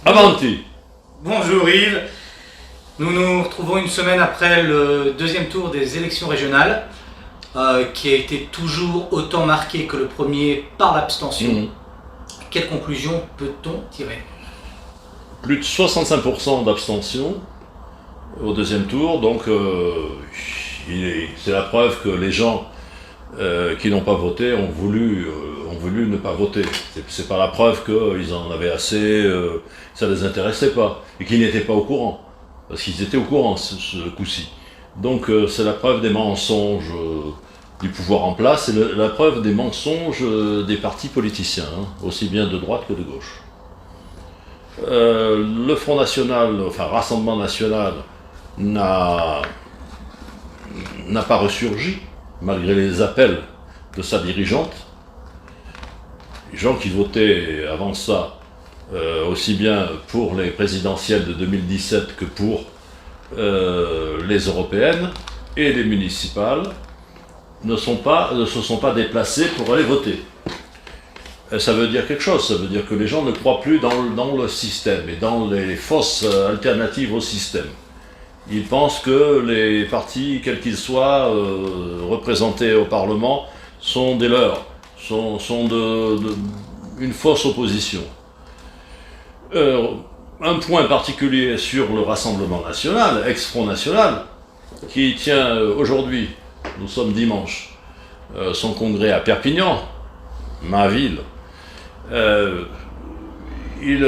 Avanti! Bonjour Yves, nous nous retrouvons une semaine après le deuxième tour des élections régionales, qui a été toujours autant marqué que le premier par l'abstention. Quelle conclusion peut-on tirer? Plus de 65% d'abstention au deuxième tour, donc c'est la preuve que les gens qui n'ont pas voté ont voulu ne pas voter. C'est pas la preuve qu'ils en avaient assez, ça les intéressait pas, et qu'ils n'étaient pas au courant, parce qu'ils étaient au courant ce coup-ci. Donc c'est la preuve des mensonges du pouvoir en place, et la preuve des mensonges des partis politiciens, aussi bien de droite que de gauche. Le Front National, enfin Rassemblement National, n'a pas ressurgi, malgré les appels de sa dirigeante. Les gens qui votaient avant ça, aussi bien pour les présidentielles de 2017 que pour les européennes et les municipales, ne se sont pas déplacés pour aller voter. Ça veut dire quelque chose, ça veut dire que les gens ne croient plus dans le système et dans les fausses alternatives au système. Ils pensent que les partis, quels qu'ils soient, représentés au Parlement, sont des leurs, sont une fausse opposition. Un point particulier sur le Rassemblement National, ex-Front National, qui tient aujourd'hui, nous sommes dimanche, son congrès à Perpignan, ma ville. Il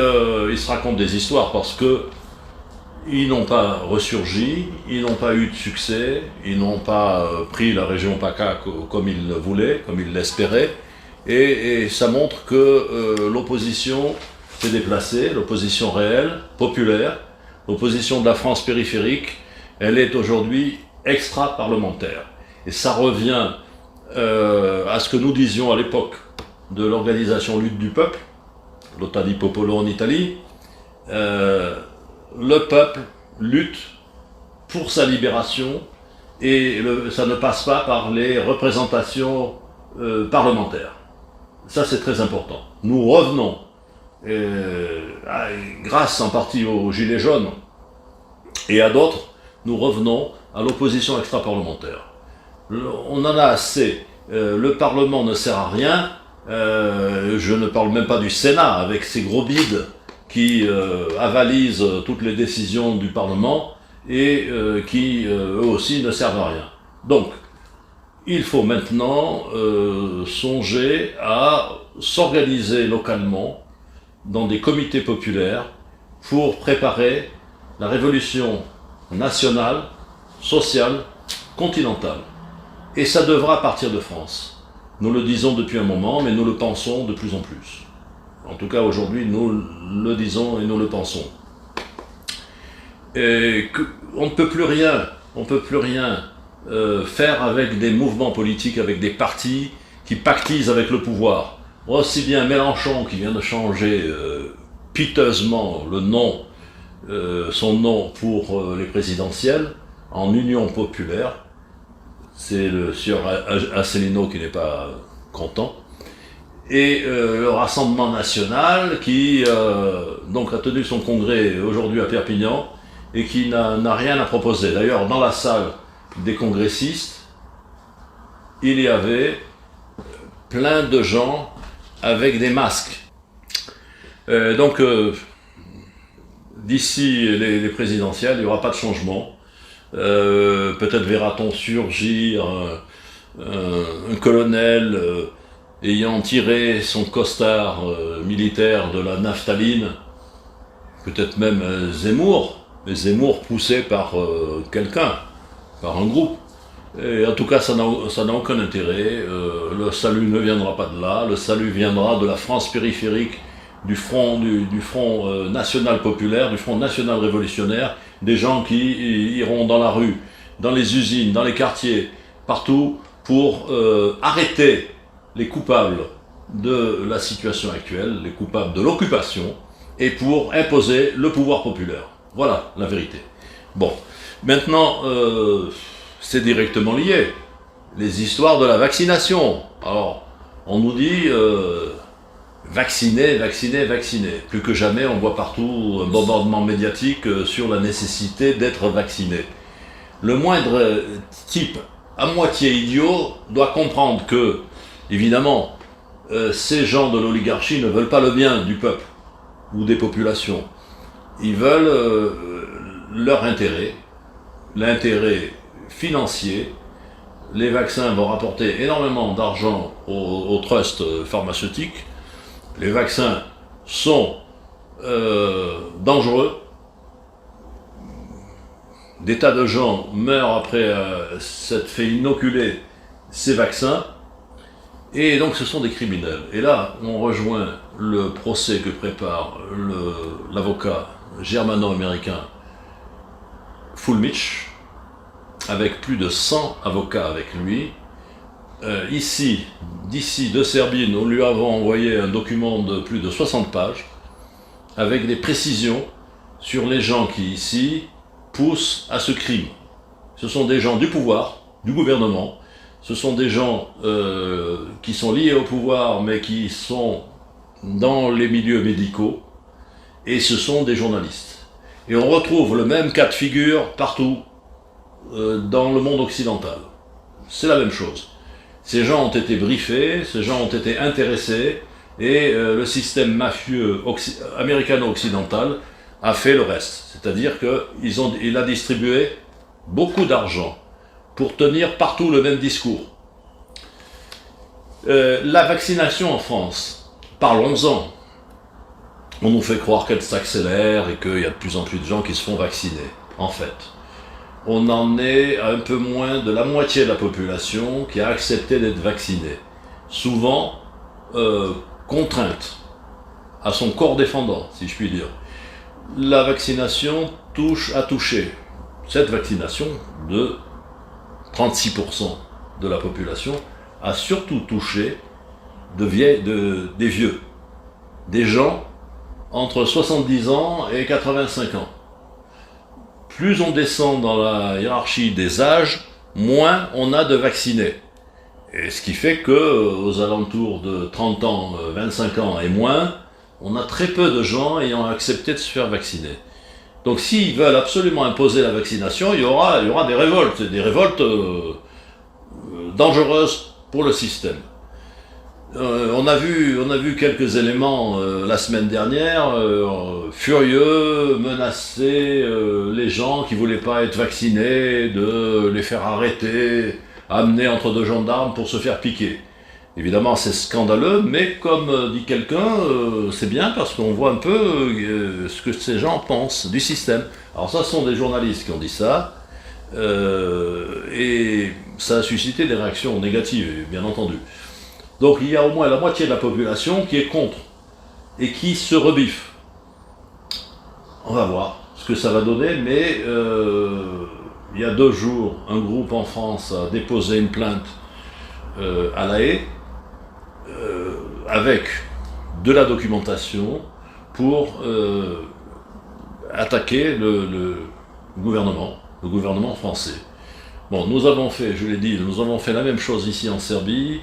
se raconte des histoires parce que ils n'ont pas ressurgi, ils n'ont pas eu de succès, ils n'ont pas pris la région PACA comme ils le voulaient, comme ils l'espéraient, et ça montre que l'opposition s'est déplacée, l'opposition réelle, populaire, l'opposition de la France périphérique, elle est aujourd'hui extra-parlementaire. Et ça revient à ce que nous disions à l'époque de l'organisation Lutte du Peuple, Lotta di Popolo en Italie. Le peuple lutte pour sa libération et ça ne passe pas par les représentations parlementaires. Ça, c'est très important. Nous revenons, grâce en partie aux Gilets jaunes et à d'autres, nous revenons à l'opposition extra-parlementaire. On en a assez. Le Parlement ne sert à rien. Je ne parle même pas du Sénat avec ses gros bides qui avalisent toutes les décisions du Parlement et qui, eux aussi, ne servent à rien. Donc, il faut maintenant songer à s'organiser localement dans des comités populaires pour préparer la révolution nationale, sociale, continentale. Et ça devra partir de France. Nous le disons depuis un moment, mais nous le pensons de plus en plus. En tout cas, aujourd'hui, nous le disons et nous le pensons. On ne peut plus rien faire avec des mouvements politiques, avec des partis qui pactisent avec le pouvoir. Aussi bien Mélenchon, qui vient de changer piteusement son nom pour les présidentielles, en Union populaire. C'est le sieur Asselineau qui n'est pas content. Et le Rassemblement National qui donc a tenu son congrès aujourd'hui à Perpignan et qui n'a rien à proposer. D'ailleurs, dans la salle des congressistes, il y avait plein de gens avec des masques. Donc, d'ici les présidentielles, il n'y aura pas de changement. Peut-être verra-t-on surgir un colonel ayant tiré son costard militaire de la naphtaline, peut-être même Zemmour, mais Zemmour poussé par quelqu'un, par un groupe. Et en tout cas, ça n'a aucun intérêt. Le salut ne viendra pas de là. Le salut viendra de la France périphérique, du front national populaire, du front national révolutionnaire, des gens qui iront dans la rue, dans les usines, dans les quartiers, partout, pour arrêter les coupables de la situation actuelle, les coupables de l'occupation, et pour imposer le pouvoir populaire. Voilà la vérité. Bon, maintenant, c'est directement lié. Les histoires de la vaccination. Alors, on nous dit, vacciner, vacciner, vacciner. Plus que jamais, on voit partout un bombardement médiatique sur la nécessité d'être vacciné. Le moindre type à moitié idiot doit comprendre que, évidemment, ces gens de l'oligarchie ne veulent pas le bien du peuple ou des populations. Ils veulent leur intérêt, l'intérêt financier. Les vaccins vont rapporter énormément d'argent aux trusts pharmaceutiques. Les vaccins sont dangereux. Des tas de gens meurent après s'être fait inoculer ces vaccins. Et donc ce sont des criminels. Et là, on rejoint le procès que prépare l'avocat germano-américain Fulmich, avec plus de 100 avocats avec lui. D'ici de Serbie, nous lui avons envoyé un document de plus de 60 pages, avec des précisions sur les gens qui ici poussent à ce crime. Ce sont des gens du pouvoir, du gouvernement, ce sont des gens qui sont liés au pouvoir mais qui sont dans les milieux médicaux, et ce sont des journalistes. Et on retrouve le même cas de figure partout dans le monde occidental. C'est la même chose. Ces gens ont été briefés, ces gens ont été intéressés, et le système mafieux américano-occidental a fait le reste. C'est-à-dire qu'il a distribué beaucoup d'argent pour tenir partout le même discours. La vaccination en France, parlons-en. On nous fait croire qu'elle s'accélère et qu'il y a de plus en plus de gens qui se font vacciner. En fait, on en est à un peu moins de la moitié de la population qui a accepté d'être vaccinée. Souvent contrainte à son corps défendant, si je puis dire. La vaccination a touché, cette vaccination de 36% de la population a surtout touché des vieux, des gens entre 70 ans et 85 ans. Plus on descend dans la hiérarchie des âges, moins on a de vaccinés. Et ce qui fait que aux alentours de 30 ans, 25 ans et moins, on a très peu de gens ayant accepté de se faire vacciner. Donc s'ils veulent absolument imposer la vaccination, il y aura des révoltes dangereuses pour le système. On a vu quelques éléments la semaine dernière, furieux, menacer les gens qui voulaient pas être vaccinés, de les faire arrêter, amener entre deux gendarmes pour se faire piquer. Évidemment, c'est scandaleux, mais comme dit quelqu'un, c'est bien parce qu'on voit un peu ce que ces gens pensent du système. Alors ça, ce sont des journalistes qui ont dit ça, et ça a suscité des réactions négatives, bien entendu. Donc il y a au moins la moitié de la population qui est contre, et qui se rebiffe. On va voir ce que ça va donner, mais il y a 2 jours, un groupe en France a déposé une plainte à La Haye, avec de la documentation pour attaquer le gouvernement français. Bon, nous avons fait, je l'ai dit, nous avons fait la même chose ici en Serbie,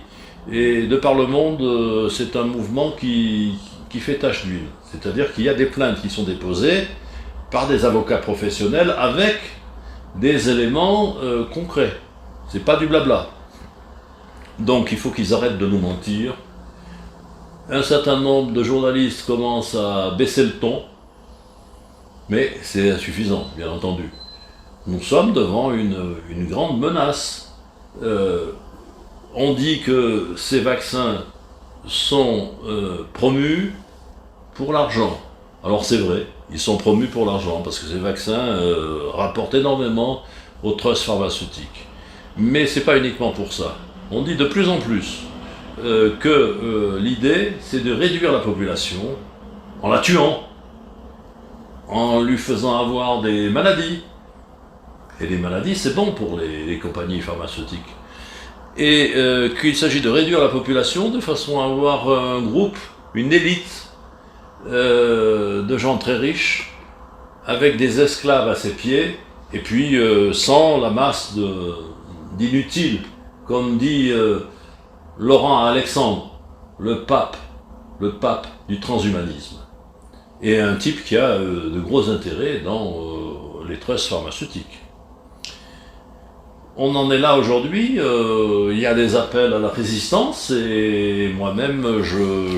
et de par le monde, c'est un mouvement qui fait tache d'huile. C'est-à-dire qu'il y a des plaintes qui sont déposées par des avocats professionnels avec des éléments concrets. C'est pas du blabla. Donc il faut qu'ils arrêtent de nous mentir. Un certain nombre de journalistes commencent à baisser le ton, mais c'est insuffisant, bien entendu. Nous sommes devant une grande menace. On dit que ces vaccins sont promus pour l'argent. Alors c'est vrai, ils sont promus pour l'argent, parce que ces vaccins rapportent énormément aux trusts pharmaceutiques. Mais c'est pas uniquement pour ça. On dit de plus en plus que l'idée, c'est de réduire la population en la tuant, en lui faisant avoir des maladies. Et les maladies, c'est bon pour les compagnies pharmaceutiques. Et qu'il s'agit de réduire la population de façon à avoir un groupe, une élite de gens très riches, avec des esclaves à ses pieds, et puis sans la masse d'inutiles, comme dit Laurent Alexandre, le pape le pape du transhumanisme, et un type qui a de gros intérêts dans les trusts pharmaceutiques. On en est là aujourd'hui, il y a des appels à la résistance, et moi-même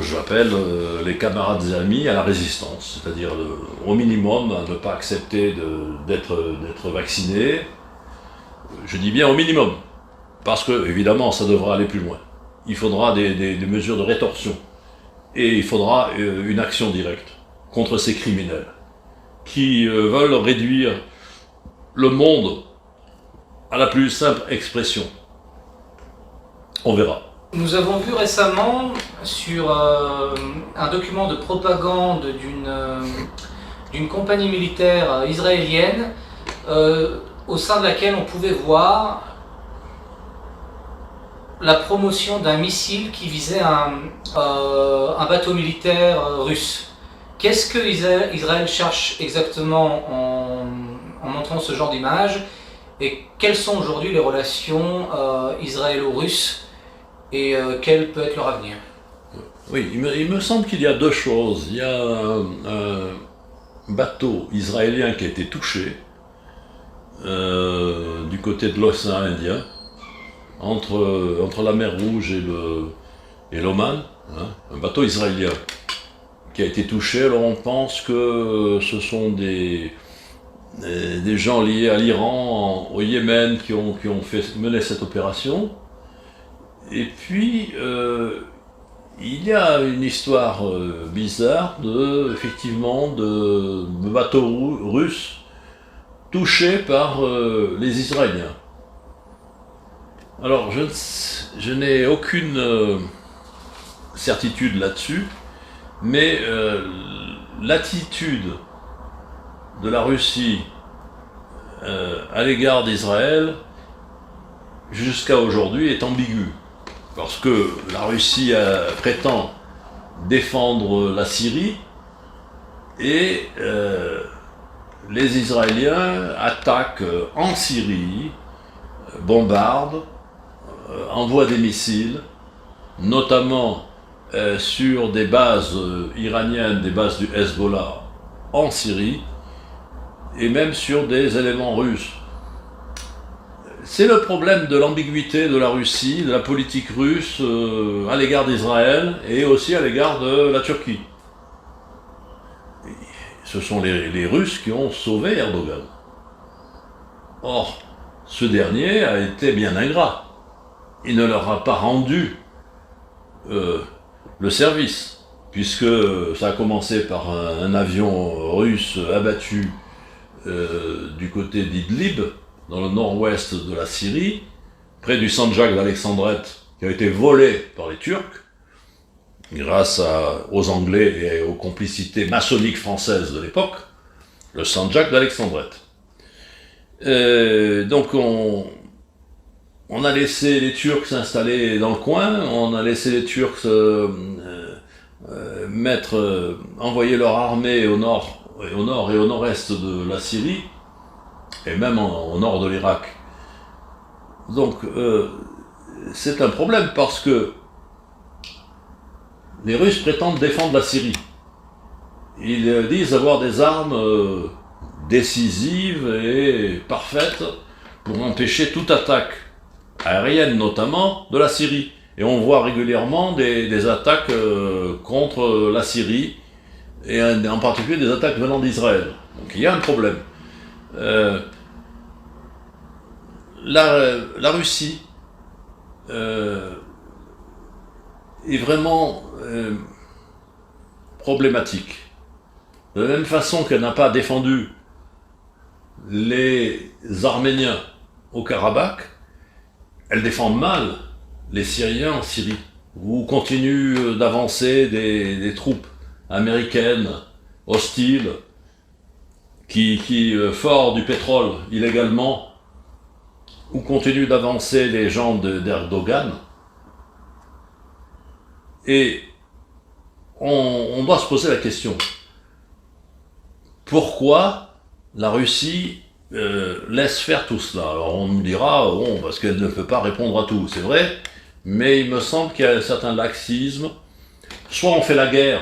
j'appelle les camarades et amis à la résistance, c'est-à-dire au minimum à ne pas accepter d'être vacciné. Je dis bien au minimum, parce que évidemment ça devra aller plus loin. Il faudra des mesures de rétorsion, et il faudra une action directe contre ces criminels qui veulent réduire le monde à la plus simple expression. On verra. Nous avons vu récemment sur un document de propagande d'une compagnie militaire israélienne au sein de laquelle on pouvait voir la promotion d'un missile qui visait un bateau militaire russe. Qu'est-ce que Israël cherche exactement en montrant ce genre d'image, et quelles sont aujourd'hui les relations israélo-russes et quel peut être leur avenir? Oui, il me semble qu'il y a deux choses. Il y a un bateau israélien qui a été touché du côté de l'océan Indien, entre la mer Rouge et l'Oman, hein, un bateau israélien qui a été touché. Alors on pense que ce sont des gens liés à l'Iran, au Yémen, qui ont mené cette opération. Et puis, il y a une histoire bizarre effectivement, de bateaux russes touchés par les Israéliens. Alors, je n'ai aucune certitude là-dessus, mais l'attitude de la Russie à l'égard d'Israël jusqu'à aujourd'hui est ambiguë, parce que la Russie prétend défendre la Syrie et les Israéliens attaquent en Syrie, bombardent, envoient des missiles, notamment sur des bases iraniennes, des bases du Hezbollah en Syrie, et même sur des éléments russes. C'est le problème de l'ambiguïté de la Russie, de la politique russe à l'égard d'Israël et aussi à l'égard de la Turquie. Ce sont les Russes qui ont sauvé Erdogan. Or, ce dernier a été bien ingrat. Il ne leur a pas rendu le service, puisque ça a commencé par un avion russe abattu du côté d'Idlib, dans le nord-ouest de la Syrie, près du Sanjak d'Alexandrette, qui a été volé par les Turcs, grâce aux Anglais et aux complicités maçonniques françaises de l'époque, le Sanjak d'Alexandrette. Donc on a laissé les Turcs s'installer dans le coin, on a laissé les Turcs envoyer leur armée au nord et au nord-est de la Syrie, et même au nord de l'Irak. Donc c'est un problème, parce que les Russes prétendent défendre la Syrie. Ils disent avoir des armes décisives et parfaites pour empêcher toute attaque aérienne, notamment de la Syrie. Et on voit régulièrement des attaques contre la Syrie, et en particulier des attaques venant d'Israël. Donc il y a un problème. La Russie est vraiment problématique. De la même façon qu'elle n'a pas défendu les Arméniens au Karabakh, elle défend mal les Syriens en Syrie, où continuent d'avancer des troupes américaines hostiles qui forent du pétrole illégalement, où continuent d'avancer les gens d'Erdogan. Et on doit se poser la question: pourquoi la Russie laisse faire tout cela? Alors on me dira, bon, parce qu'elle ne peut pas répondre à tout, c'est vrai, mais il me semble qu'il y a un certain laxisme soit on fait la guerre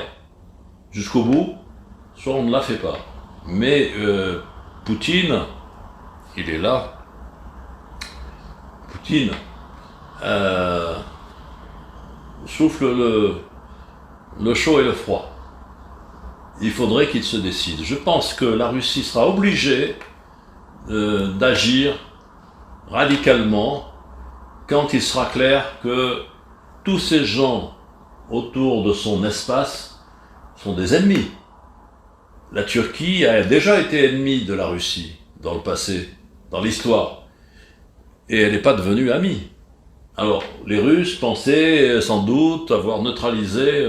jusqu'au bout, soit on ne la fait pas. Mais Poutine, il est là. Poutine souffle le chaud et le froid. Il faudrait qu'il se décide. Je pense que la Russie sera obligée d'agir radicalement quand il sera clair que tous ces gens autour de son espace sont des ennemis. La Turquie a déjà été ennemie de la Russie dans le passé, dans l'histoire, et elle n'est pas devenue amie. Alors, les Russes pensaient sans doute avoir neutralisé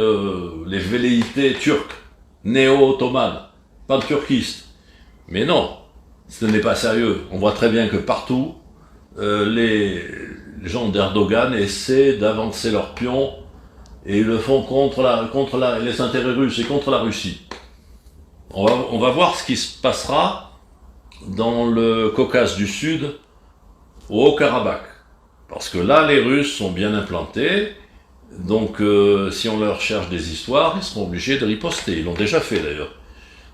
les velléités turques, néo-ottomanes, pas turquistes. Mais non, ce n'est pas sérieux. On voit très bien que partout, les gens d'Erdogan essaient d'avancer leurs pions et ils le font contre les intérêts russes et contre la Russie. On va voir ce qui se passera dans le Caucase du Sud, au Haut-Karabakh. Parce que là, les Russes sont bien implantés, donc si on leur cherche des histoires, ils seront obligés de riposter. Ils l'ont déjà fait d'ailleurs.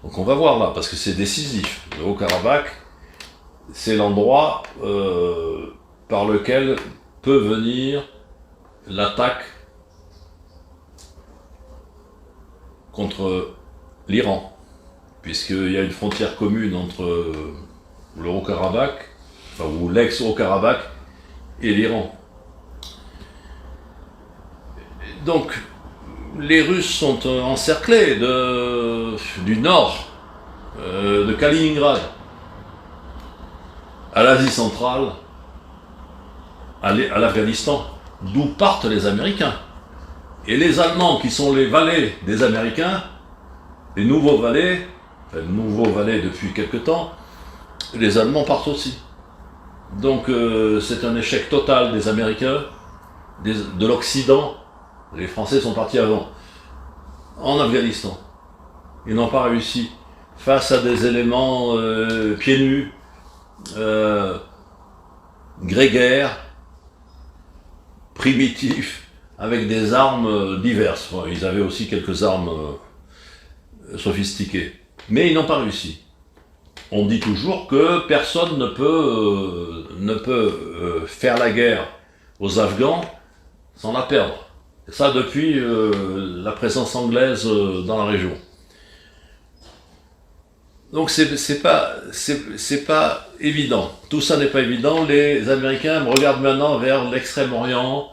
Donc on va voir là, parce que c'est décisif. Le Haut-Karabakh, c'est l'endroit par lequel peut venir l'attaque contre l'Iran, puisqu'il y a une frontière commune entre le Haut-Karabakh, enfin, ou l'ex-Haut-Karabakh, et l'Iran. Donc, les Russes sont encerclés du nord, de Kaliningrad, à l'Asie centrale, à l'Afghanistan, d'où partent les Américains. Et les Allemands, qui sont les valets des Américains, les nouveaux valets, enfin nouveaux valets depuis quelque temps, les Allemands partent aussi. Donc c'est un échec total des Américains, de l'Occident. Les Français sont partis avant, en Afghanistan. Ils n'ont pas réussi face à des éléments pieds nus, grégaires, primitifs, avec des armes diverses. Bon, ils avaient aussi quelques armes sophistiquées, mais ils n'ont pas réussi. On dit toujours que personne ne peut faire la guerre aux Afghans sans la perdre. Et ça depuis la présence anglaise dans la région. Donc c'est pas évident. Tout ça n'est pas évident. Les Américains regardent maintenant vers l'Extrême-Orient,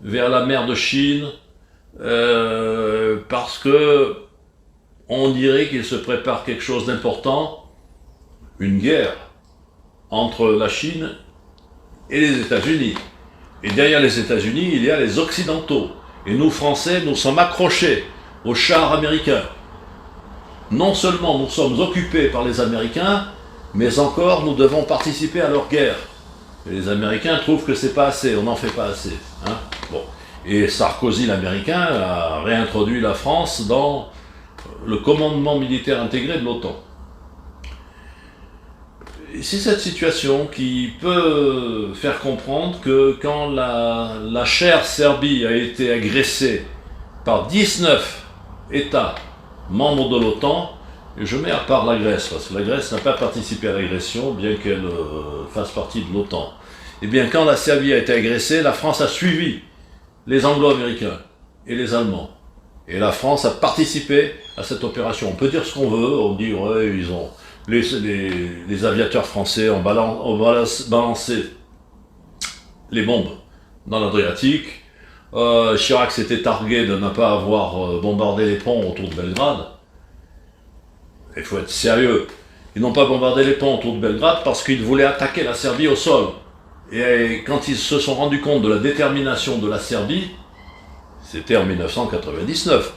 vers la mer de Chine, parce que on dirait qu'il se prépare quelque chose d'important. Une guerre entre la Chine et les États-Unis. Et derrière les États-Unis, il y a les Occidentaux. Et nous, Français, nous sommes accrochés aux chars américains. Non seulement nous sommes occupés par les Américains, mais encore nous devons participer à leur guerre. Et les Américains trouvent que c'est pas assez, on n'en fait pas assez. Hein, bon. Et Sarkozy, l'Américain, a réintroduit la France dans le commandement militaire intégré de l'OTAN. C'est cette situation qui peut faire comprendre que quand la chère Serbie a été agressée par 19 États membres de l'OTAN, et je mets à part la Grèce, parce que la Grèce n'a pas participé à l'agression, bien qu'elle fasse partie de l'OTAN. Et bien quand la Serbie a été agressée, la France a suivi les Anglo-Américains et les Allemands. Et la France a participé à cette opération. On peut dire ce qu'on veut, on dit ouais, ils ont... Les aviateurs français ont balancé les bombes dans l'Adriatique. Chirac s'était targué de ne pas avoir bombardé les ponts autour de Belgrade. Il faut être sérieux. Ils n'ont pas bombardé les ponts autour de Belgrade parce qu'ils voulaient attaquer la Serbie au sol. Et quand ils se sont rendus compte de la détermination de la Serbie, c'était en 1999,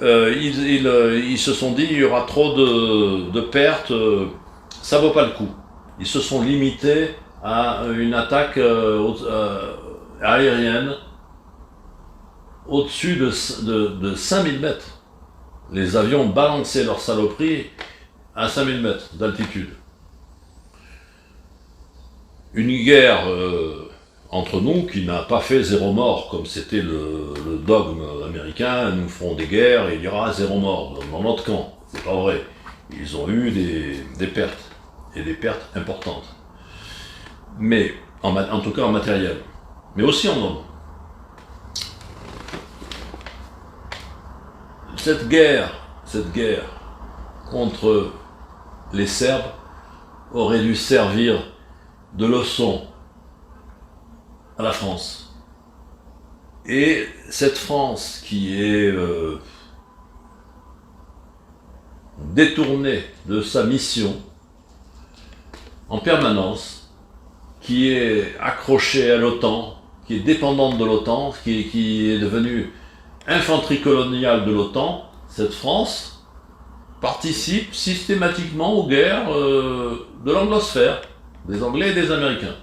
ils se sont dit il y aura trop de pertes, ça vaut pas le coup. Ils se sont limités à une attaque aérienne au-dessus de 5000 mètres. Les avions balançaient leur saloperie à 5000 mètres d'altitude. Une guerre entre nous, qui n'a pas fait zéro mort, comme c'était le dogme américain, nous ferons des guerres et il y aura zéro mort dans notre camp. C'est pas vrai. Ils ont eu des pertes, et des pertes importantes. Mais, en tout cas en matériel, mais aussi en hommes. Cette guerre contre les Serbes aurait dû servir de leçon à la France. Et cette France qui est détournée de sa mission en permanence, qui est accrochée à l'OTAN, qui est dépendante de l'OTAN, qui est devenue infanterie coloniale de l'OTAN, cette France participe systématiquement aux guerres de l'anglosphère, des Anglais et des Américains.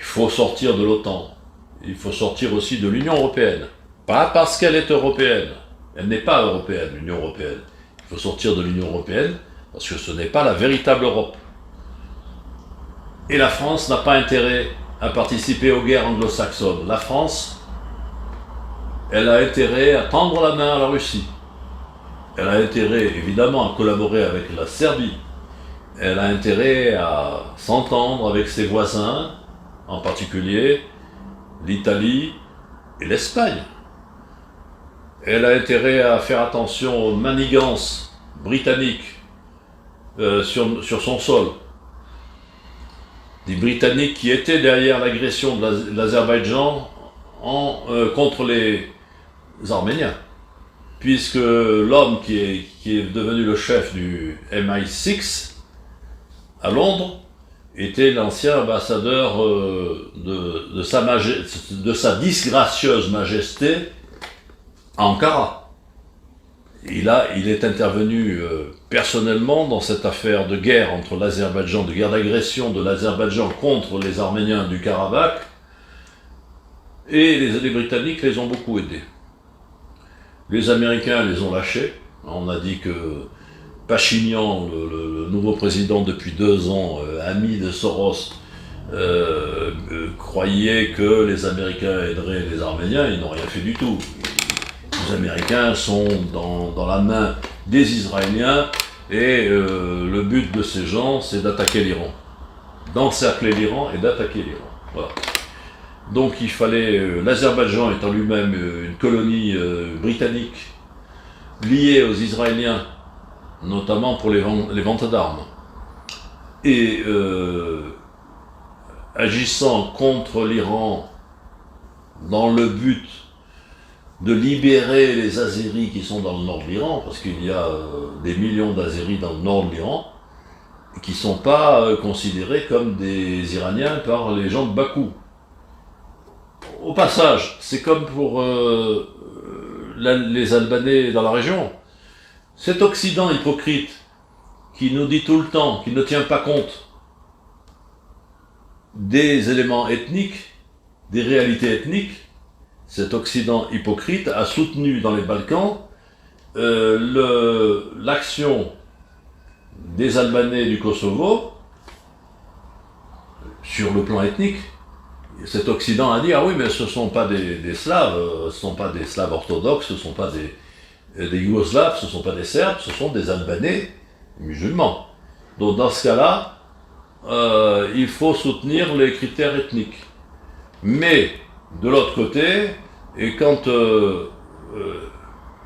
Il faut sortir de l'OTAN, il faut sortir aussi de l'Union européenne. Pas parce qu'elle est européenne, elle n'est pas européenne, l'Union européenne. Il faut sortir de l'Union européenne parce que ce n'est pas la véritable Europe. Et la France n'a pas intérêt à participer aux guerres anglo-saxonnes. La France, elle a intérêt à tendre la main à la Russie. Elle a intérêt, évidemment, à collaborer avec la Serbie. Elle a intérêt à s'entendre avec ses voisins, en particulier l'Italie et l'Espagne. Elle a intérêt à faire attention aux manigances britanniques sur son sol. Des Britanniques qui étaient derrière l'agression de l'Azerbaïdjan contre les Arméniens. Puisque l'homme qui est devenu le chef du MI6 à Londres était l'ancien ambassadeur de sa disgracieuse majesté à Ankara. Il est intervenu personnellement dans cette affaire de guerre entre l'Azerbaïdjan, de guerre d'agression de l'Azerbaïdjan contre les Arméniens du Karabakh, et les Britanniques les ont beaucoup aidés. Les Américains les ont lâchés. On a dit que Pachinian, le nouveau président depuis 2 ans, ami de Soros, croyait que les Américains aideraient les Arméniens. Ils n'ont rien fait du tout. Les Américains sont dans la main des Israéliens et le but de ces gens, c'est d'attaquer l'Iran. D'encercler l'Iran et d'attaquer l'Iran. Voilà. Donc il fallait, l'Azerbaïdjan étant lui-même une colonie britannique liée aux Israéliens, notamment pour les ventes d'armes, et agissant contre l'Iran dans le but de libérer les Azéris qui sont dans le nord de l'Iran, parce qu'il y a des millions d'Azéris dans le nord de l'Iran, qui ne sont pas considérés comme des Iraniens par les gens de Bakou. Au passage, c'est comme pour les Albanais dans la région. Cet Occident hypocrite qui nous dit tout le temps qu'il ne tient pas compte des éléments ethniques, des réalités ethniques, cet Occident hypocrite a soutenu dans les Balkans l'action des Albanais du Kosovo sur le plan ethnique. Cet Occident a dit, ah oui, mais ce ne sont pas des Slaves, ce ne sont pas des Slaves orthodoxes, ce ne sont pas des Yougoslaves, ce ne sont pas des Serbes, ce sont des Albanais musulmans. Donc dans ce cas-là, il faut soutenir les critères ethniques. Mais, de l'autre côté, et quand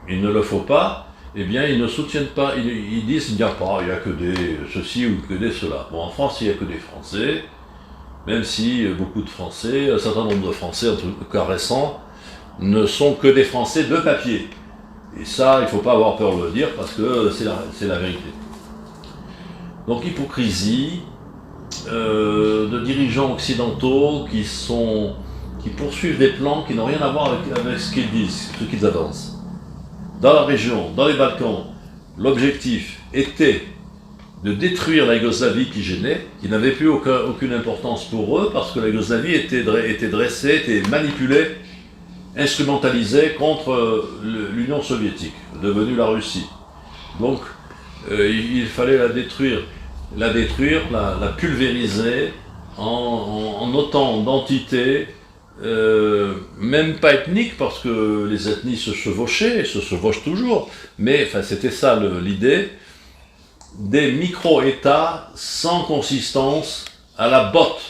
il ne le faut pas, eh bien ils ne soutiennent pas, ils disent il n'y a que des ceci ou que des cela. Bon, en France, il n'y a que des Français, même si beaucoup de Français, un certain nombre de Français, en tout cas récents, ne sont que des Français de papier. Et ça, il ne faut pas avoir peur de le dire, parce que c'est la vérité. Donc hypocrisie de dirigeants occidentaux qui poursuivent des plans qui n'ont rien à voir avec ce qu'ils disent, ce qu'ils avancent. Dans la région, dans les Balkans, l'objectif était de détruire la Yougoslavie qui gênait, qui n'avait plus aucune importance pour eux, parce que la Yougoslavie était dressée, était manipulée, instrumentalisée contre l'Union soviétique, devenue la Russie. Donc, il fallait la détruire, la pulvériser en autant d'entités, même pas ethniques, parce que les ethnies se chevauchaient, et se chevauchent toujours, mais enfin, c'était ça l'idée, des micro-États sans consistance à la botte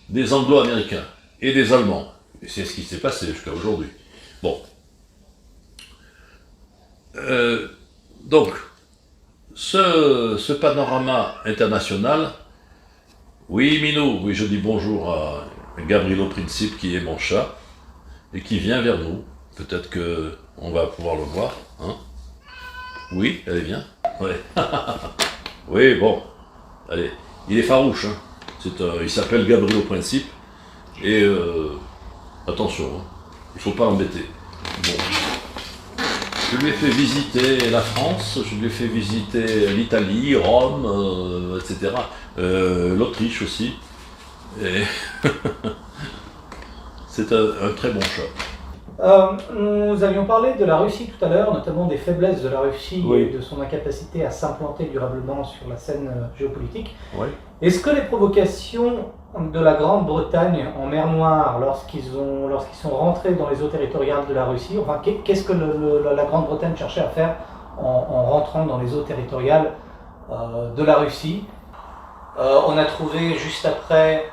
des Anglo-Américains et des Allemands. Et c'est ce qui s'est passé jusqu'à aujourd'hui. Bon. Donc, ce panorama international, oui Minou, oui je dis bonjour à Gabrielo Principe qui est mon chat et qui vient vers nous. Peut-être que on va pouvoir le voir. Hein, oui, allez viens. Ouais. Oui bon, allez, il est farouche. Hein. Il s'appelle Gabrielo Principe et attention, hein, il ne faut pas l'embêter. Bon. Je lui ai fait visiter la France, je lui ai fait visiter l'Italie, Rome, etc. L'Autriche aussi. Et c'est un très bon chat. Nous avions parlé de la Russie tout à l'heure, notamment des faiblesses de la Russie Oui. et de son incapacité à s'implanter durablement sur la scène géopolitique. Oui. Est-ce que les provocations de la Grande-Bretagne en mer Noire, lorsqu'ils sont rentrés dans les eaux territoriales de la Russie, enfin, qu'est-ce que la Grande-Bretagne cherchait à faire en rentrant dans les eaux territoriales de la Russie? On a trouvé juste après,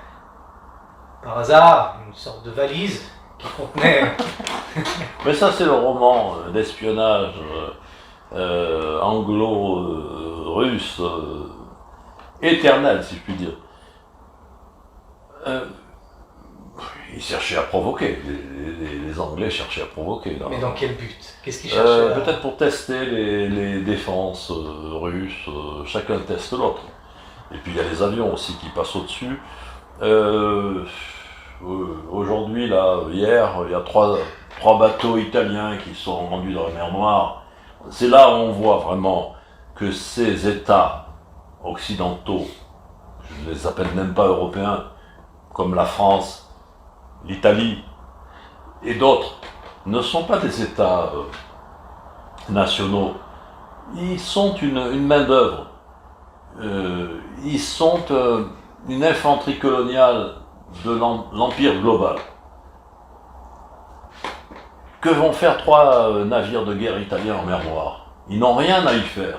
par hasard, une sorte de valise qui contenait... Mais ça c'est le roman d'espionnage anglo-russe éternel, si je puis dire. Ils cherchaient à provoquer, les Anglais cherchaient à provoquer. Là. Mais dans quel but? Qu'est-ce qu'ils cherchaient Peut-être pour tester les défenses russes, chacun teste l'autre. Et puis il y a les avions aussi qui passent au-dessus. Aujourd'hui, là, hier, il y a trois bateaux italiens qui sont rendus dans la mer Noire. C'est là où on voit vraiment que ces États occidentaux, je ne les appelle même pas européens, comme la France, l'Italie et d'autres, ne sont pas des États nationaux. Ils sont une main-d'œuvre. Ils sont une infanterie coloniale de l'empire global. Que vont faire 3 navires de guerre italiens en mer Noire? Ils n'ont rien à y faire.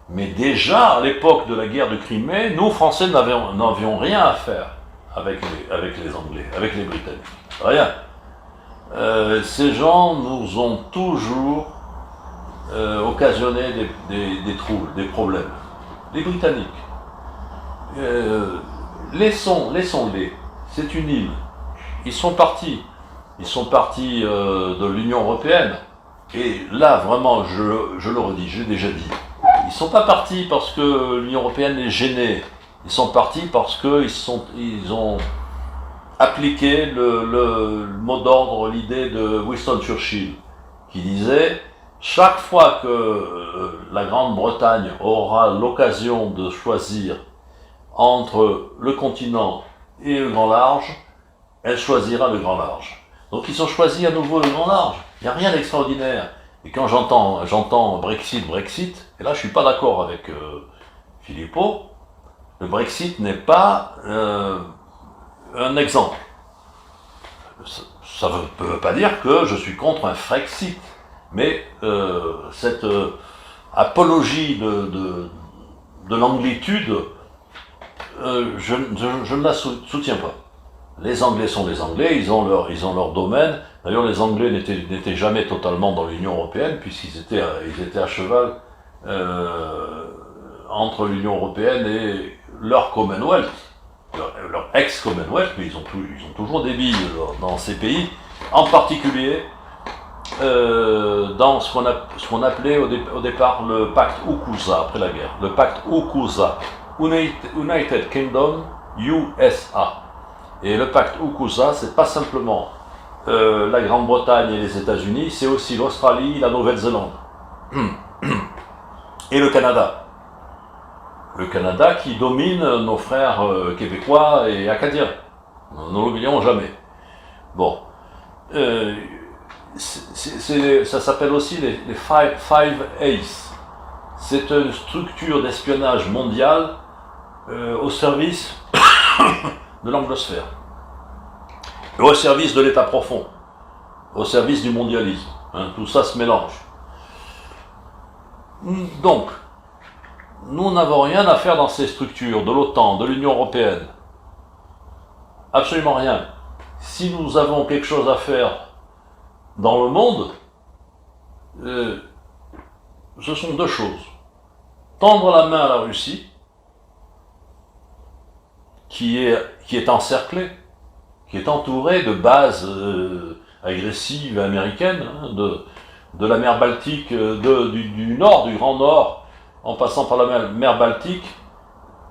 Mais déjà, à l'époque de la guerre de Crimée, nous, Français, n'avions rien à faire avec les Anglais, avec les Britanniques. Rien. Ces gens nous ont toujours occasionné des troubles, des problèmes. Les Britanniques. Laissons-les. C'est une île. Ils sont partis. Ils sont partis de l'Union européenne. Et là, vraiment, je le redis, j'ai déjà dit. Ils ne sont pas partis parce que l'Union européenne est gênée. Ils sont partis parce qu'ils ont appliqué le mot d'ordre, l'idée de Winston Churchill, qui disait « Chaque fois que la Grande-Bretagne aura l'occasion de choisir entre le continent et le grand large, elle choisira le grand large. » Donc ils ont choisi à nouveau le grand large. Il n'y a rien d'extraordinaire. Et quand j'entends Brexit, et là je ne suis pas d'accord avec Philippot, le Brexit n'est pas un exemple. Ça ne veut pas dire que je suis contre un Frexit, mais cette apologie de l'anglitude, je ne la soutiens pas. Les Anglais sont les Anglais, ils ont leur domaine. D'ailleurs, les Anglais n'étaient jamais totalement dans l'Union européenne, puisqu'ils étaient à cheval entre l'Union européenne et leur Commonwealth, leur ex-Commonwealth, mais ils ont toujours des billes dans ces pays, en particulier dans ce qu'on appelait au départ le pacte Ukusa, après la guerre. Le pacte Ukusa, United Kingdom, USA. Et le pacte Ukusa, c'est pas simplement la Grande-Bretagne et les États-Unis, c'est aussi l'Australie, la Nouvelle-Zélande et le Canada. Le Canada qui domine nos frères québécois et acadiens. Ne l'oublions jamais. Bon. Ça s'appelle aussi les Five Ace. C'est une structure d'espionnage mondiale au service de l'anglosphère, au service de l'État profond, au service du mondialisme. Hein, tout ça se mélange. Donc, nous n'avons rien à faire dans ces structures de l'OTAN, de l'Union européenne. Absolument rien. Si nous avons quelque chose à faire dans le monde, ce sont deux choses. Tendre la main à la Russie, qui est encerclée, qui est entourée de bases agressives américaines, hein, de la mer Baltique, du nord, du Grand Nord, en passant par la mer Baltique,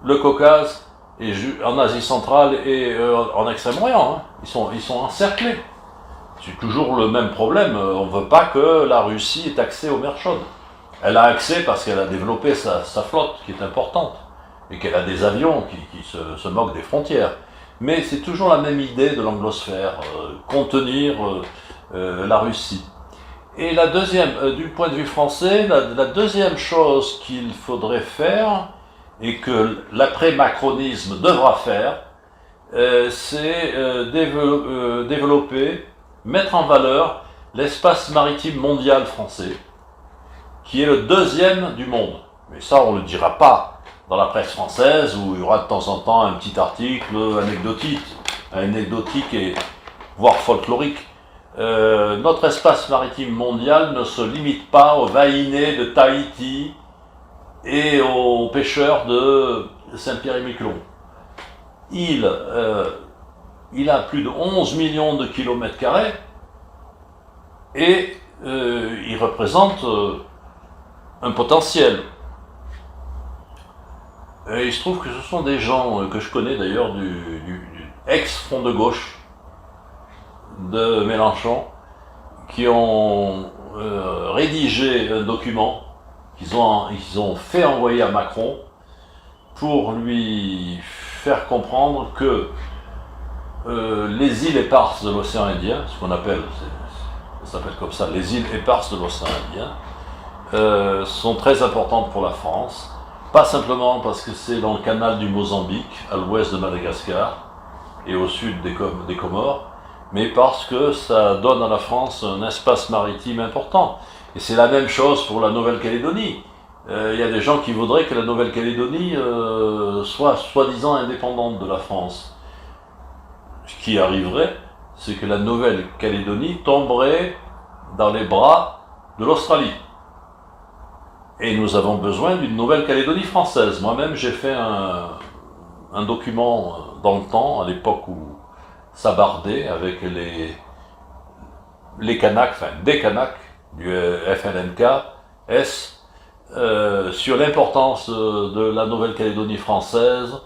le Caucase, et en Asie centrale et en Extrême-Orient. Hein. Ils sont encerclés. C'est toujours le même problème. On ne veut pas que la Russie ait accès aux mers chaudes. Elle a accès parce qu'elle a développé sa flotte, qui est importante, et qu'elle a des avions qui se moquent des frontières. Mais c'est toujours la même idée de l'anglosphère, contenir la Russie. Et la deuxième, du point de vue français, la deuxième chose qu'il faudrait faire, et que l'après-macronisme devra faire, c'est développer, mettre en valeur l'espace maritime mondial français, qui est le deuxième du monde. Mais ça, on ne le dira pas dans la presse française, où il y aura de temps en temps un petit article anecdotique et voire folklorique. Notre espace maritime mondial ne se limite pas aux vaïnés de Tahiti et aux pêcheurs de Saint-Pierre-et-Miquelon. Il a plus de 11 millions de kilomètres carrés et il représente un potentiel. Et il se trouve que ce sont des gens que je connais d'ailleurs du ex-front de gauche de Mélenchon qui ont rédigé un document qu'ils ont fait envoyer à Macron pour lui faire comprendre que les îles éparses de l'océan Indien, ce qu'on appelle, ça s'appelle comme ça, les îles éparses de l'océan Indien, sont très importantes pour la France, pas simplement parce que c'est dans le canal du Mozambique, à l'ouest de Madagascar et au sud des Comores, mais parce que ça donne à la France un espace maritime important. Et c'est la même chose pour la Nouvelle-Calédonie. Il y a des gens qui voudraient que la Nouvelle-Calédonie soit soi-disant indépendante de la France. Ce qui arriverait, c'est que la Nouvelle-Calédonie tomberait dans les bras de l'Australie. Et nous avons besoin d'une Nouvelle-Calédonie française. Moi-même, j'ai fait un document dans le temps, à l'époque où ça bardait, avec les Kanaks, enfin des Kanaks, du FLNK-S, sur l'importance de la Nouvelle-Calédonie française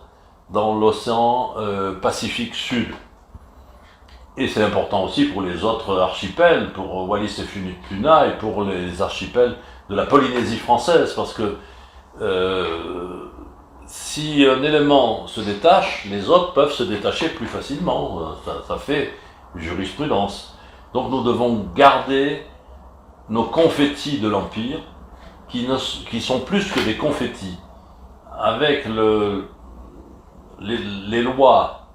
dans l'océan Pacifique Sud. Et c'est important aussi pour les autres archipels, pour Wallis et Futuna et pour les archipels de la Polynésie française, parce que si un élément se détache, les autres peuvent se détacher plus facilement. Ça fait jurisprudence. Donc nous devons garder nos confettis de l'Empire, qui sont plus que des confettis. Avec les lois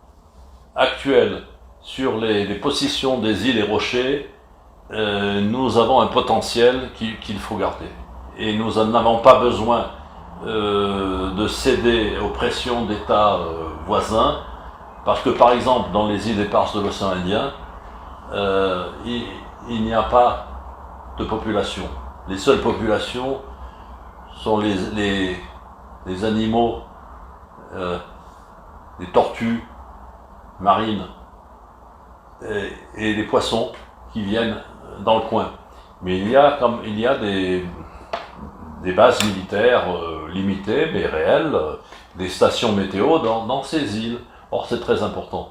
actuelles sur les possessions des îles et rochers, nous avons un potentiel qu'il faut garder. Et nous n'avons pas besoin de céder aux pressions d'États voisins, parce que par exemple dans les îles éparses de l'océan Indien, il n'y a pas de population. Les seules populations sont les animaux, les tortues marines et les poissons qui viennent dans le coin. Mais il y a des bases militaires limitées mais réelles, des stations météo dans ces îles. Or c'est très important.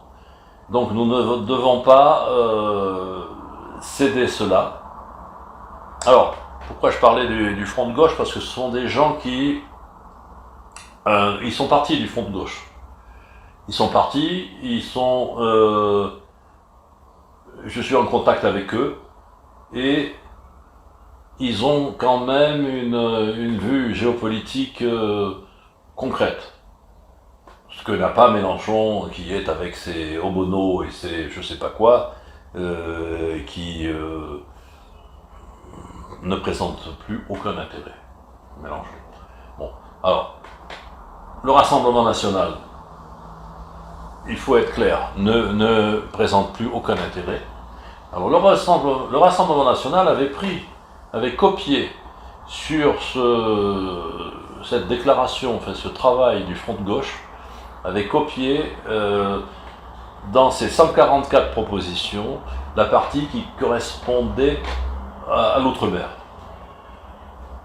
Donc nous ne devons pas céder cela. Alors, pourquoi je parlais du front de gauche? Parce que ce sont des gens qui... ils sont partis du front de gauche. Ils sont partis, je suis en contact avec eux, et ils ont quand même une vue géopolitique concrète. Ce que n'a pas Mélenchon, qui est avec ses Obono et ses je sais pas quoi, qui ne présente plus aucun intérêt. Mélenchon. Bon, alors, le Rassemblement national, il faut être clair, ne présente plus aucun intérêt. Alors le Rassemblement national avait copié sur cette déclaration, enfin ce travail du Front de gauche, avait copié dans ses 144 propositions la partie qui correspondait à l'outre-mer.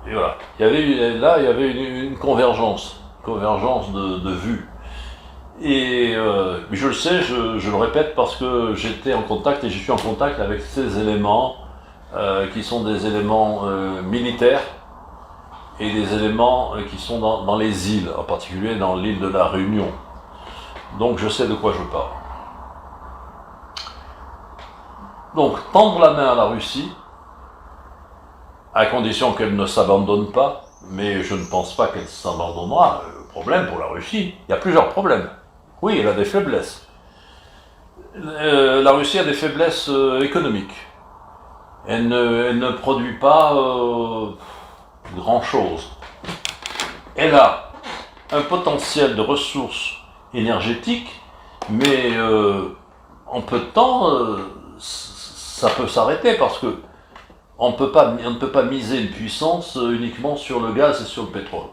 Et voilà, il y avait une convergence de vues. Et je le sais, je le répète parce que j'étais en contact et je suis en contact avec ces éléments qui sont des éléments militaires et des éléments qui sont dans les îles, en particulier dans l'île de la Réunion. Donc je sais de quoi je parle. Donc tendre la main à la Russie, à condition qu'elle ne s'abandonne pas, mais je ne pense pas qu'elle s'abandonnera. Le problème pour la Russie, il y a plusieurs problèmes. Oui, elle a des faiblesses. La Russie a des faiblesses économiques. Elle ne produit pas grand-chose. Elle a un potentiel de ressources énergétiques, mais en peu de temps, ça peut s'arrêter parce que on ne peut pas miser une puissance uniquement sur le gaz et sur le pétrole.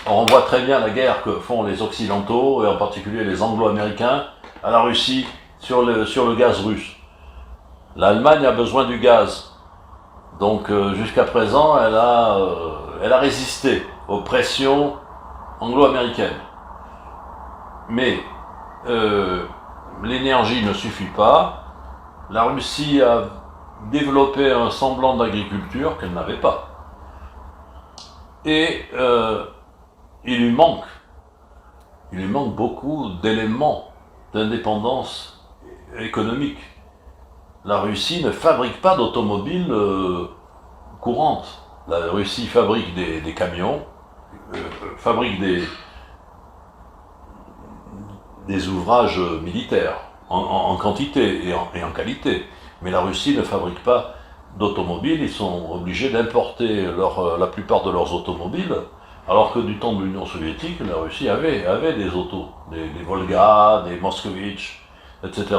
Alors on voit très bien la guerre que font les Occidentaux, et en particulier les Anglo-Américains, à la Russie sur le gaz russe. L'Allemagne a besoin du gaz. Donc jusqu'à présent, elle a résisté aux pressions anglo-américaines. Mais l'énergie ne suffit pas. La Russie a développé un semblant d'agriculture qu'elle n'avait pas. Et il lui manque beaucoup d'éléments d'indépendance économique. La Russie ne fabrique pas d'automobiles courantes. La Russie fabrique des camions, fabrique des ouvrages militaires en quantité et en qualité. Mais la Russie ne fabrique pas d'automobiles, ils sont obligés d'importer la plupart de leurs automobiles, alors que du temps de l'Union soviétique, la Russie avait des autos, des Volga, des Moskvitch, etc.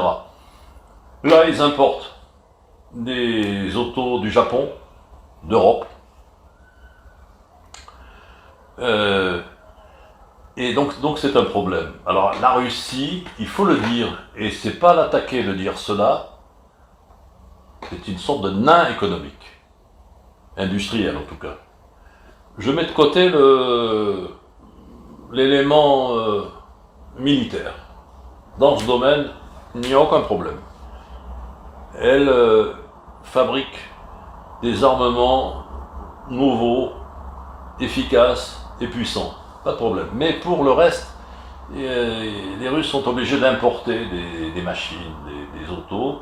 Là, ils importent des autos du Japon, d'Europe, et donc c'est un problème. Alors la Russie, il faut le dire, et c'est pas l'attaquer de dire cela, c'est une sorte de nain économique, industriel en tout cas. Je mets de côté l'élément militaire. Dans ce domaine, il n'y a aucun problème. Elle fabrique des armements nouveaux, efficaces et puissants. Pas de problème. Mais pour le reste, les Russes sont obligés d'importer des machines, des autos.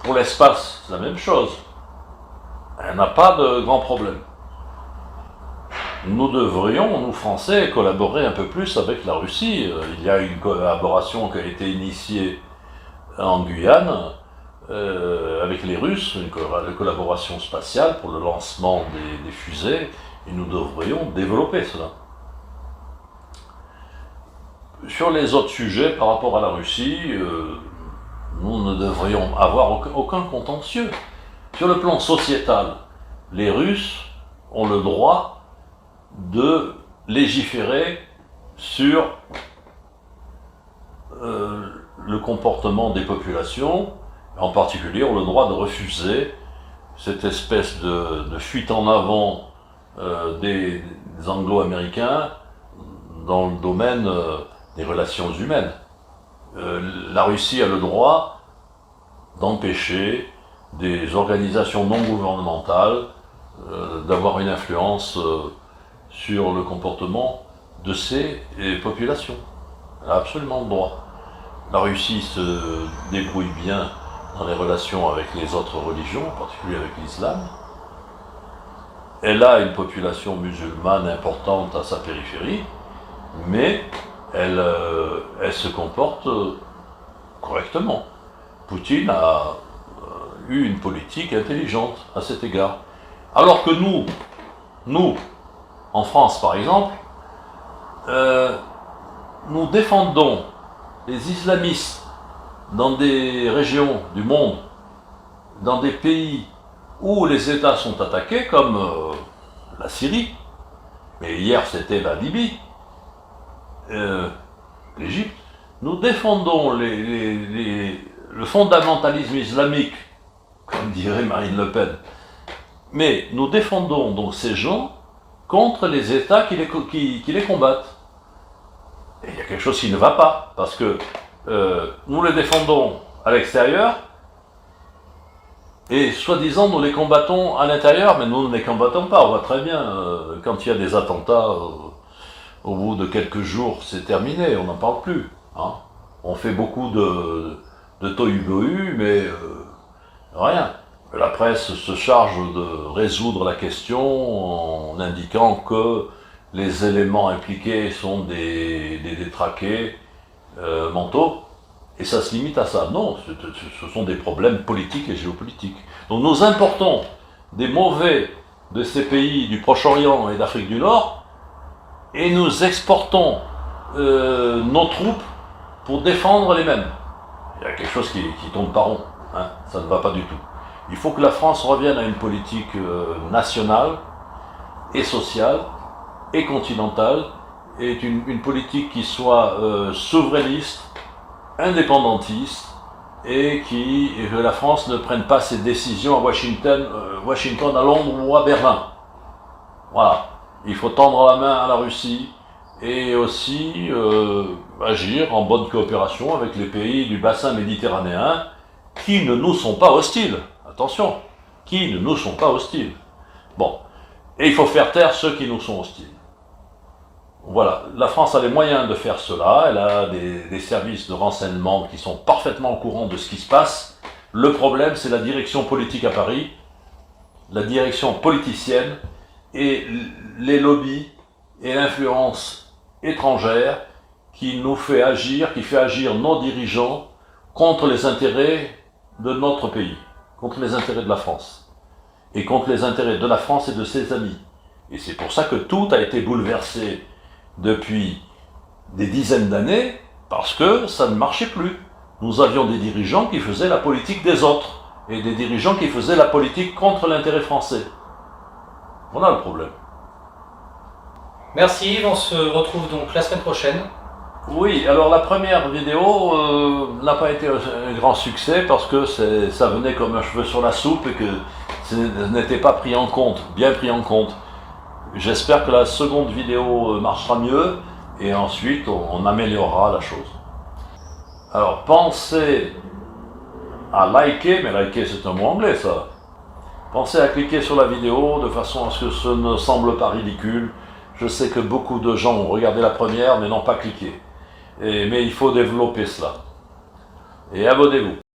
Pour l'espace, c'est la même chose. Elle n'a pas de grands problèmes. Nous devrions, nous Français, collaborer un peu plus avec la Russie. Il y a une collaboration qui a été initiée en Guyane avec les Russes, une collaboration spatiale pour le lancement des fusées, et nous devrions développer cela. Sur les autres sujets par rapport à la Russie, nous ne devrions avoir aucun contentieux. Sur le plan sociétal, les Russes ont le droit de légiférer sur le comportement des populations, en particulier ont le droit de refuser cette espèce de fuite en avant des Anglo-Américains dans le domaine des relations humaines. La Russie a le droit d'empêcher des organisations non gouvernementales d'avoir une influence sur le comportement de ces populations. Elle a absolument le droit. La Russie se débrouille bien dans les relations avec les autres religions, en particulier avec l'islam. elle a une population musulmane importante à sa périphérie, mais elle se comporte correctement. Poutine a eu une politique intelligente à cet égard. Alors que nous, en France par exemple, nous défendons les islamistes dans des régions du monde, dans des pays où les États sont attaqués, comme la Syrie, mais hier c'était la Libye, l'Égypte. Nous défendons le fondamentalisme islamique, comme dirait Marine Le Pen, mais nous défendons donc ces gens contre les États qui les combattent. Et il y a quelque chose qui ne va pas, parce que nous les défendons à l'extérieur, et soi-disant nous les combattons à l'intérieur, mais nous ne les combattons pas. On voit très bien, quand il y a des attentats, au bout de quelques jours, c'est terminé, on n'en parle plus. Hein. On fait beaucoup de tohu-bohu, mais rien. La presse se charge de résoudre la question en indiquant que les éléments impliqués sont des détraqués mentaux, et ça se limite à ça. Non, ce sont des problèmes politiques et géopolitiques. Donc nous importons des mauvais de ces pays du Proche-Orient et d'Afrique du Nord, et nous exportons nos troupes pour défendre les mêmes. Il y a quelque chose qui tombe pas rond, hein, ça ne va pas du tout. Il faut que la France revienne à une politique nationale et sociale et continentale, et une politique qui soit souverainiste, indépendantiste, et que la France ne prenne pas ses décisions à Washington, à Londres ou à Berlin. Voilà. Il faut tendre la main à la Russie et aussi agir en bonne coopération avec les pays du bassin méditerranéen qui ne nous sont pas hostiles. Attention, qui ne nous sont pas hostiles. Bon. Et il faut faire taire ceux qui nous sont hostiles. Voilà, la France a les moyens de faire cela, elle a des services de renseignement qui sont parfaitement au courant de ce qui se passe. Le problème, c'est la direction politique à Paris, la direction politicienne, et les lobbies et l'influence étrangère qui nous fait agir, qui fait agir nos dirigeants contre les intérêts de notre pays, contre les intérêts de la France, et contre les intérêts de la France et de ses amis. Et c'est pour ça que tout a été bouleversé depuis des dizaines d'années, parce que ça ne marchait plus. Nous avions des dirigeants qui faisaient la politique des autres, et des dirigeants qui faisaient la politique contre l'intérêt français. Voilà le problème. Merci Yves, on se retrouve donc la semaine prochaine. Oui, alors la première vidéo n'a pas été un grand succès parce que ça venait comme un cheveu sur la soupe et que ce n'était pas pris en compte, bien pris en compte. J'espère que la seconde vidéo marchera mieux et ensuite on améliorera la chose. Alors pensez à liker, mais liker c'est un mot anglais ça. Pensez à cliquer sur la vidéo de façon à ce que ce ne semble pas ridicule. Je sais que beaucoup de gens ont regardé la première mais n'ont pas cliqué. Mais il faut développer cela. Et abonnez-vous.